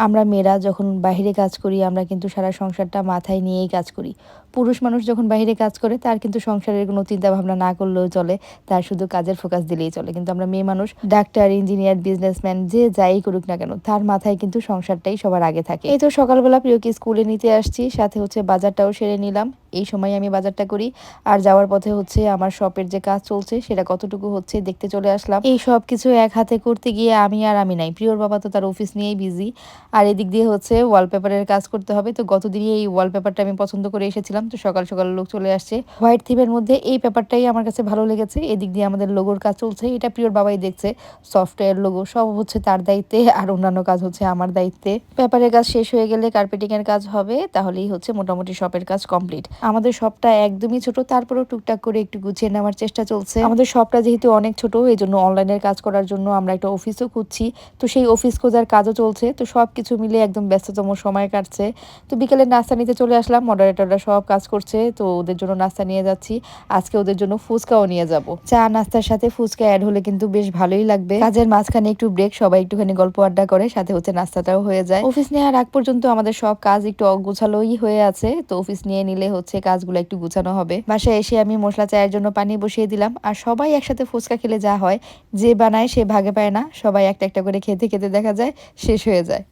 আমরা মেয়েরা যখন বাইরে কাজ করি আমরা কিন্তু সারা সংসারটা মাথায় নিয়েই কাজ করি। পুরুষ মানুষ যখন বাইরে কাজ করে তার কিন্তু সংসারের কোনো চিন্তা ভাবনা না করলেও চলে, তার শুধু কাজের ফোকাস দিলেই চলে। কিন্তু আমরা মেয়ে মানুষ ডাক্তার, ইঞ্জিনিয়ার, বিজনেসম্যান যে যাই করুক না কেন তার মাথায় কিন্তু সংসারটাই সবার আগে থাকে। এই তো সকালবেলা প্রিয়কে স্কুলে নিতে আসছি, সাথে হচ্ছে বাজারটাও সেরে নিলাম। এই সময় আমি বাজারটা করি, আর যাওয়ার পথে হচ্ছে আমার শপের যে কাজ চলছে সেটা কতটুকু হচ্ছে দেখতে চলে আসলাম। এই সব কিছু এক হাতে করতে গিয়ে আমি নাই, প্রিয়র বাবা তো তার অফিস নিয়েই বিজি। আর এদিক দিয়ে হচ্ছে ওয়ালপেপারের কাজ করতে হবে। তো গতদিনই এই ওয়ালপেপারটা আমি পছন্দ করে এসেছিলাম, তো সকাল সকাল লোক চলে আসছে। হোয়াইট থিমের মধ্যে এই পেপারটাই আমার কাছে ভালো লেগেছে। এদিক দিয়ে আমাদের লোগোর কাজ চলছে, এটা প্রিয়র বাবাই দেখছে। সফটওয়্যার, লোগো সব হচ্ছে তার দায়িত্বে, আর অন্যান্য কাজ হচ্ছে আমার দায়িত্বে। পেপারের কাজ শেষ হয়ে গেলে কার্পেটিং এর কাজ হবে, তাহলেই হচ্ছে মোটামুটি শপের কাজ কমপ্লিট। আমাদের শপটা একদমই ছোট, তারপরেও টুকটাক করে একটু গুছিয়ে নেওয়ার চেষ্টা চলছে। আমাদের শপটা যেহেতু অনেক ছোট, এই জন্য অনলাইনের কাজ করার জন্য আমরা একটা অফিসও খুঁজছি। তো সেই অফিস খোঁজার কাজও চলছে। তো সবকিছু মিলে একদম ব্যস্ততম সময় কাটছে। তো বিকেলের নাস্তা নিতে চলে আসলাম, মডারেটররা সব কাজ করছে, তো ওদের জন্য নাস্তা নিয়ে যাচ্ছি। আজকে ওদের জন্য ফুচকাও নিয়ে যাব। চা নাস্তার সাথে ফুচকা অ্যাড হলে কিন্তু বেশ ভালোই লাগবে। কাজের মাঝখানে একটু ব্রেক, সবাই একটুখানি গল্প আড্ডা করে, সাথে হচ্ছে নাস্তাটাও হয়ে যায়। অফিস নেওয়ার আগ পর্যন্ত আমাদের সব কাজ একটু অগোছালোই হয়ে আছে, তো অফিস নিয়ে নিলে হচ্ছে কাজগুলো একটু গুছানো হবে। বাসায় এসে আমি মশলা চায়ের জন্য পানি বসিয়ে দিলাম। আর সবাই একসাথে ফুচকা খেলে যা হয়, যে বানায় সে ভাগে পায় না, সবাই একটা একটা করে খেতে খেতে দেখা যায় শেষ হয়ে যায়।